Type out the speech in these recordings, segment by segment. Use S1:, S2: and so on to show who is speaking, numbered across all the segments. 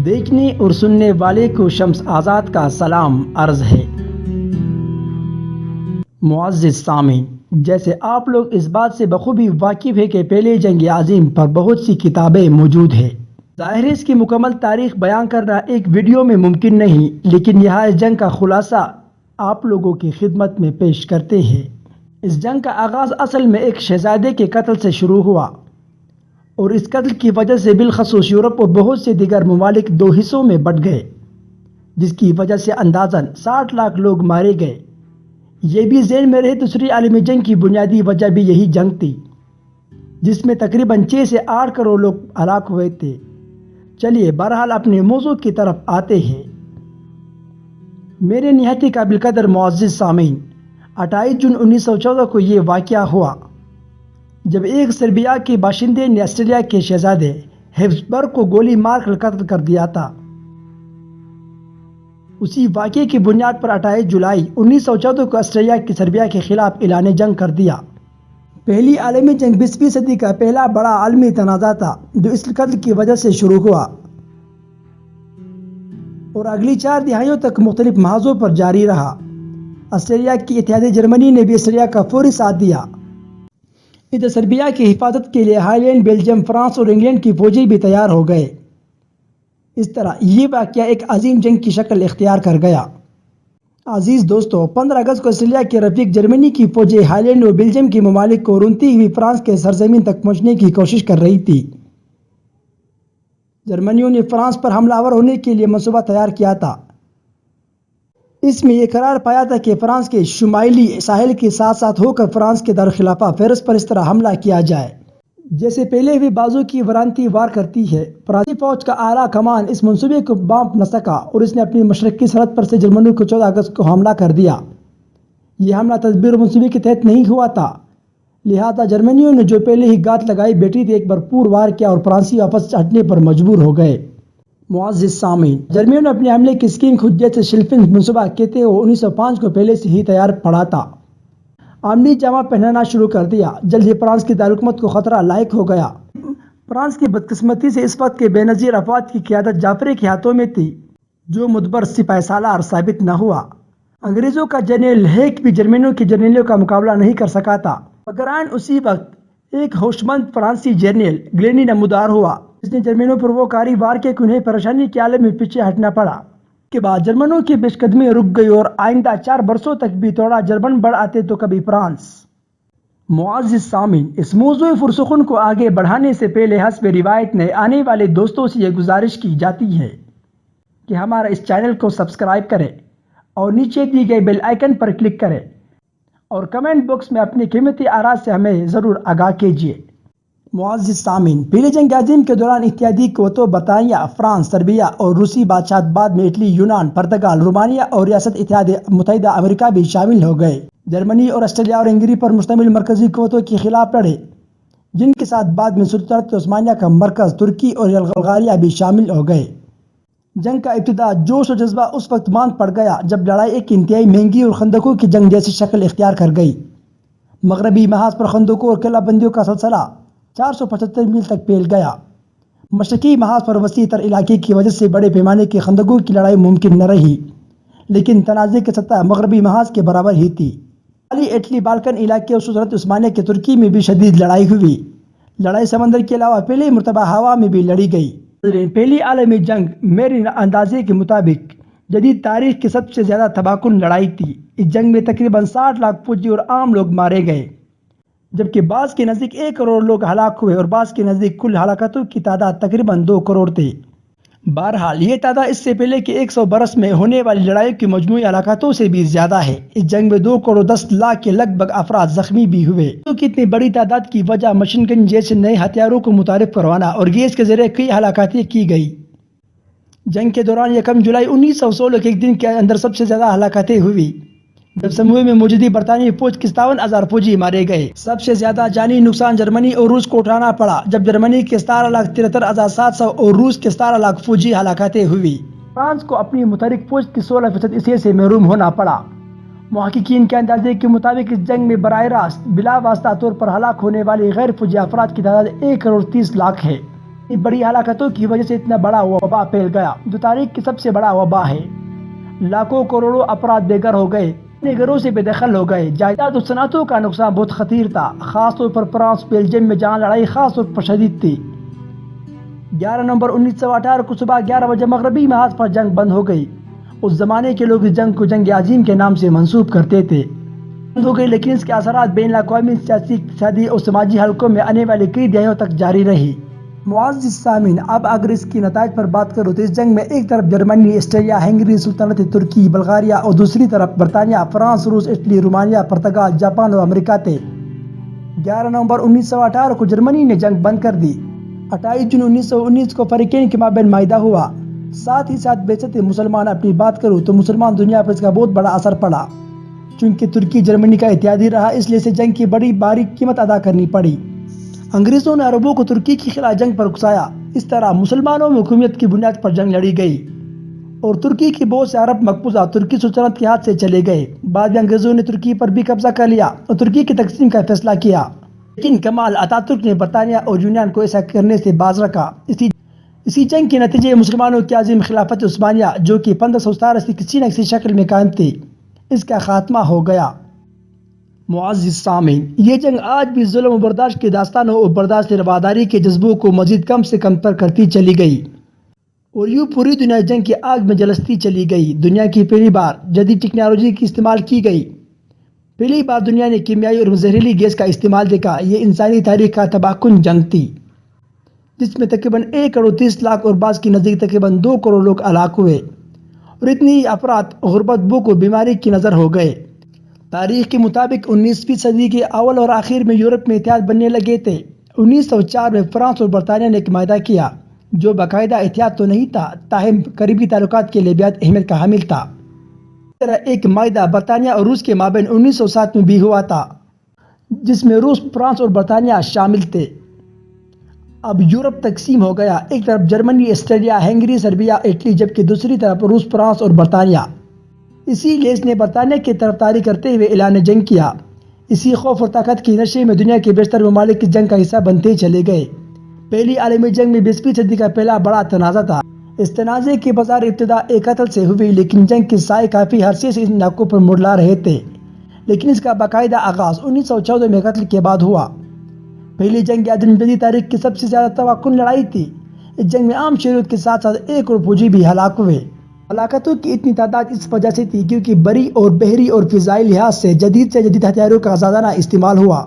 S1: دیکھنے اور سننے والے کو شمس آزاد کا سلام عرض ہے۔ معزز سامعین، جیسے آپ لوگ اس بات سے بخوبی واقف ہے کہ پہلے جنگ عظیم پر بہت سی کتابیں موجود ہیں۔ ظاہر ہے اس کی مکمل تاریخ بیان کرنا ایک ویڈیو میں ممکن نہیں، لیکن یہاں اس جنگ کا خلاصہ آپ لوگوں کی خدمت میں پیش کرتے ہیں۔ اس جنگ کا آغاز اصل میں ایک شہزادے کے قتل سے شروع ہوا، اور اس قتل کی وجہ سے بالخصوص یورپ اور بہت سے دیگر ممالک دو حصوں میں بٹ گئے، جس کی وجہ سے اندازاً 60 لاکھ لوگ مارے گئے۔ یہ بھی ذہن میں رہے دوسری عالمی جنگ کی بنیادی وجہ بھی یہی جنگ تھی، جس میں تقریباً 6 سے 8 کروڑ لوگ ہلاک ہوئے تھے۔ چلیے بہرحال اپنے موضوع کی طرف آتے ہیں۔ میرے نہایت قابل قدر معزز سامعین، 28 جون 1914 کو یہ واقعہ ہوا جب ایک سربیا کے باشندے نے آسٹریلیا کے شہزادے ہیبسبرگ کو گولی مار کر قتل کر دیا تھا۔ اسی واقعے کی بنیاد پر 28 جولائی 1914 کو آسٹریلیا کی سربیا کے خلاف اعلان جنگ کر دیا۔ پہلی عالمی جنگ 20ویں صدی کا پہلا بڑا عالمی تنازع تھا جو اس قتل کی وجہ سے شروع ہوا اور اگلی 4 دہائیوں تک مختلف محاذوں پر جاری رہا۔ آسٹریلیا کی اتحادی جرمنی نے بھی آسٹریلیا کا فوری ساتھ دیا۔ ادھر سربیا کی حفاظت کے لیے ہالینڈ، بیلجیم، فرانس اور انگلینڈ کی فوجیں بھی تیار ہو گئے۔ اس طرح یہ واقعہ ایک عظیم جنگ کی شکل اختیار کر گیا۔ عزیز دوستو، 15 اگست کو آسٹریلیا کے رفیق جرمنی کی فوجیں ہالینڈ اور بیلجیم کے ممالک کو رونتی ہوئی فرانس کے سرزمین تک پہنچنے کی کوشش کر رہی تھی۔ جرمنیوں نے فرانس پر حملہ آور ہونے کے لیے منصوبہ تیار کیا تھا۔ اس میں یہ قرار پایا تھا کہ فرانس کے شمالی ساحل کے ساتھ ساتھ ہو کر فرانس کے دارالخلافہ پیرس پر اس طرح حملہ کیا جائے جیسے پہلے بھی بازو کی ورانتی وار کرتی ہے۔ فرانسیسی فوج کا اعلیٰ کمان اس منصوبے کو بانپ نہ سکا اور اس نے اپنی مشرقی سرحد پر سے جرمنیوں کو 14 اگست کو حملہ کر دیا۔ یہ حملہ تدبیر منصوبے کے تحت نہیں ہوا تھا، لہذا جرمنیوں نے جو پہلے ہی گات لگائی بیٹھی تھی ایک بھرپور وار کیا اور فرانسی واپس ہٹنے پر مجبور ہو گئے۔ معزز سامعین، جرمنیوں نے اپنے حملے کی اسکیم خود جیسے شلفنگ منصوبہ کہتے ہوئے 1905 کو پہلے سے ہی تیار پڑا تھا۔ عملی جامہ پہنانا شروع کر دیا۔ جلد ہی فرانس کی دارالحکومت کو خطرہ لاحق ہو گیا۔ فرانس کی بدقسمتی سے اس وقت کے بے نظیر افواج کی قیادت جعفری کے ہاتھوں میں تھی، جو مدبر سپہ سالار ثابت نہ ہوا۔ انگریزوں کا جنرل ہیک بھی جرمنیوں کے جرنیلوں کا مقابلہ نہیں کر سکا تھا، مگر اسی وقت ایک ہوشمند فرانسی جنرل گلینی نمودار ہوا، جس نے جرمنیوں پر وہ کاری وار کے انہیں پریشانی کے عالم میں پیچھے ہٹنا پڑا۔ کے بعد جرمنوں کی پیش قدمی رک گئی اور آئندہ 4 برسوں تک بھی تھوڑا جرمن بڑھ آتے تو کبھی فرانس۔ معزز سامعین، اس موضوع پرسخن کو آگے بڑھانے سے پہلے حسب روایت نئے آنے والے دوستوں سے یہ گزارش کی جاتی ہے کہ ہمارا اس چینل کو سبسکرائب کریں اور نیچے دی گئی بیل آئیکن پر کلک کریں اور کمنٹ باکس میں اپنی قیمتی آراء سے ہمیں ضرور آگاہ کیجیے۔ معزز سامعین، پہلے جنگ عظیم کے دوران اتحادی قوتوں برطانیہ، فرانس، سربیا اور روسی بادشاہت، بعد میں اٹلی، یونان، پرتگال، رومانیہ اور ریاست متحدہ امریکہ بھی شامل ہو گئے۔ جرمنی اور آسٹریلیا اور ہنگری پر مشتمل مرکزی قوتوں کے خلاف لڑے، جن کے ساتھ بعد میں سلطنت عثمانیہ کا مرکز ترکی اور بلغاریہ بھی شامل ہو گئے۔ جنگ کا ابتدا جوش و جذبہ اس وقت ماند پڑ گیا جب لڑائی ایک انتہائی مہنگی اور خندقوں کی جنگ جیسی شکل اختیار کر گئی۔ مغربی محاذ پر خندقوں اور قلعہ بندیوں کا سلسلہ 475 میل تک پھیل گیا۔ مشرقی محاذ پر وسیع تر علاقے کی وجہ سے بڑے پیمانے کی خندقوں کی لڑائی ممکن نہ رہی، لیکن تنازع کی سطح مغربی محاذ کے برابر ہی تھی۔ اٹلی، بالکن علاقے اور سلطنت عثمانیہ کے ترکی میں بھی شدید لڑائی ہوئی۔ لڑائی سمندر کے علاوہ پہلی مرتبہ ہوا میں بھی لڑی گئی۔ پہلی عالمی جنگ میرے اندازے کے مطابق جدید تاریخ کی سب سے زیادہ تباہ کن لڑائی تھی۔ اس جنگ میں تقریباً 60 لاکھ فوجی اور عام لوگ مارے گئے، جبکہ بعض کے نزدیک 1 کروڑ لوگ ہلاک ہوئے اور بعض کے نزدیک کل ہلاکتوں کی تعداد تقریباً 2 کروڑ تھی۔ بہرحال یہ تعداد اس سے پہلے کہ 100 برس میں ہونے والی لڑائی کی مجموعی ہلاکتوں سے بھی زیادہ ہے۔ اس جنگ میں 2 کروڑ 10 لاکھ کے لگ بھگ افراد زخمی بھی ہوئے۔ کی اتنی بڑی تعداد کی وجہ مشین گن جیسے نئے ہتھیاروں کو متعارف کروانا اور گیس کے ذریعے کئی ہلاکتیں کی گئی۔ جنگ کے دوران 1 جولائی 1916 کے ایک دن کے اندر سب سے زیادہ ہلاکتیں ہوئی، جب سموئے میں موجودی برطانوی فوج کے 57,000 فوجی مارے گئے۔ سب سے زیادہ جانی نقصان جرمنی اور روس کو اٹھانا پڑا، جب جرمنی کے 17,73,700 اور روس کے 17 لاکھ فوجی ہلاکتیں ہوئی۔ فرانس کو اپنی متحرک فوج کی 16% حصے سے محروم ہونا پڑا۔ محققین کے اندازے کے مطابق اس جنگ میں براہ راست بلا واسطہ طور پر ہلاک ہونے والے غیر فوجی افراد کی تعداد 1 کروڑ 30 لاکھ ہے۔ بڑی ہلاکتوں کی وجہ سے اتنا بڑا وبا پھیل گیا جو تاریخ کی سب سے بڑا وبا ہے۔ لاکھوں کروڑوں افراد بے گھر ہو گئے، اپنے گھروں سے بے دخل ہو گئے، جائیداد و صنعتوں کا نقصان بہت خطیر تھا، خاص طور پر فرانس بیلجیم میں جہاں لڑائی خاص طور پر شدید تھی۔ 11 نومبر 1918 کو صبح 11 بجے مغربی محاذ پر جنگ بند ہو گئی۔ اس زمانے کے لوگ اس جنگ کو جنگ عظیم کے نام سے منسوب کرتے تھے۔ بند ہو گئی لیکن اس کے اثرات بین الاقوامی سیاسی، اقتصادی اور سماجی حلقوں میں آنے والی کئی دہائیوں تک جاری رہی۔ معزز سامعین، اب اگر اس کی نتائج پر بات کروں تو اس جنگ میں ایک طرف جرمنی، آسٹریا ہنگری، سلطنت ترکی، بلغاریہ اور دوسری طرف برطانیہ، فرانس، روس، اٹلی، رومانیہ، پرتگال، جاپان اور امریکہ تھے۔ 11 نومبر 1918 کو جرمنی نے جنگ بند کر دی۔ 28 جون 1919 کو فریقین کے مابین معاہدہ ہوا۔ ساتھ ہی ساتھ بعثت مسلمان اپنی بات کروں تو مسلمان دنیا پر اس کا بہت بڑا اثر پڑا۔ چونکہ ترکی جرمنی کا اتحادی رہا، اس لیے اسے جنگ کی بڑی بھاری قیمت ادا کرنی پڑی۔ انگریزوں نے عربوں کو ترکی کے خلاف جنگ پر اکسایا۔ اس طرح مسلمانوں میں حکومت کی بنیاد پر جنگ لڑی گئی اور ترکی کے بہت سے عرب مقبوضہ ترکی سلطنت کے ہاتھ سے چلے گئے۔ بعد میں انگریزوں نے ترکی پر بھی قبضہ کر لیا اور ترکی کی تقسیم کا فیصلہ کیا، لیکن کمال اتاترک نے برطانیہ اور یونان کو ایسا کرنے سے باز رکھا۔ اسی جنگ کے نتیجے مسلمانوں کی عظیم خلافت عثمانیہ، جو کہ 1517 سے کسی نہ کسی شکل میں قائم تھی، اس کا خاتمہ ہو گیا۔ معزز سامعین، یہ جنگ آج بھی ظلم و برداشت کی داستانوں اور برداشت رواداری کے جذبوں کو مزید کم سے کم تر کرتی چلی گئی اور یوں پوری دنیا جنگ کی آگ میں جلستی چلی گئی۔ دنیا کی پہلی بار جدید ٹیکنالوجی کی استعمال کی گئی، پہلی بار دنیا نے کیمیائی اور زہریلی گیس کا استعمال دیکھا۔ یہ انسانی تاریخ کا تباہ کن جنگ تھی جس میں تقریباً 1 کروڑ 30 لاکھ اور بعض کی نزدیک تقریباً 2 کروڑ لوگ ہلاک ہوئے اور اتنی ہی افراد غربت، بھوک اور بیماری کی نظر ہو گئے۔ تاریخ کے مطابق 19ویں صدی کے اول اور آخر میں یورپ میں اتحاد بننے لگے تھے۔ 1904 میں فرانس اور برطانیہ نے ایک معاہدہ کیا جو باقاعدہ اتحاد تو نہیں تھا، تاہم قریبی تعلقات کے لیے بہت اہمیت کا حامل تھا۔ اس طرح ایک معاہدہ برطانیہ اور روس کے مابین 1907 میں بھی ہوا تھا جس میں روس، فرانس اور برطانیہ شامل تھے۔ اب یورپ تقسیم ہو گیا، ایک طرف Germany, Austria Hungary, Serbia, Italy, جبکہ دوسری طرف روس، فرانس اور برطانیہ۔ اسی لیے اس نے برطانیہ کی طرف طاری کرتے ہوئے اعلان جنگ کیا۔ اسی خوف اور طاقت کی نشے میں دنیا کے بیشتر ممالک اس جنگ کا حصہ بنتے چلے گئے۔ پہلی عالمی جنگ میں 20ویں صدی کا پہلا بڑا تنازع تھا۔ اس تنازع کی بظاہر ابتدا ایک قتل سے ہوئی، لیکن جنگ کے سائے کافی عرصے سے ان علاقوں پر منڈلا رہے تھے، لیکن اس کا باقاعدہ آغاز 1914 میں قتل کے بعد ہوا۔ پہلی جنگ عظیم جدید تاریخ کی سب سے زیادہ تباہ کن لڑائی تھی۔ اس جنگ میں عام شہریوں کے ساتھ ساتھ 1 کروڑ فوجی بھی ہلاک ہوئے۔ ہلاکتوں کی اتنی تعداد اس وجہ سے تھی کیونکہ بری اور بحری اور فضائی لحاظ سے جدید ہتھیاروں کا آزادانہ استعمال ہوا۔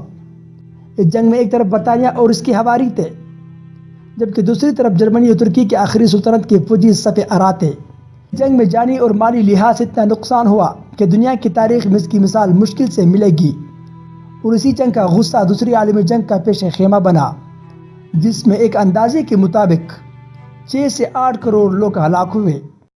S1: اس جنگ میں ایک طرف برطانیہ اور اس کے حواری تھے، جبکہ دوسری طرف جرمنی اور ترکی کے آخری سلطنت کے فوجی صف آرا تھے۔ جنگ میں جانی اور مالی لحاظ سے اتنا نقصان ہوا کہ دنیا کی تاریخ میں اس کی مثال مشکل سے ملے گی، اور اسی جنگ کا غصہ دوسری عالمی جنگ کا پیش خیمہ بنا، جس میں ایک اندازے کے مطابق 6 سے 8 کروڑ لوگ ہلاک ہوئے۔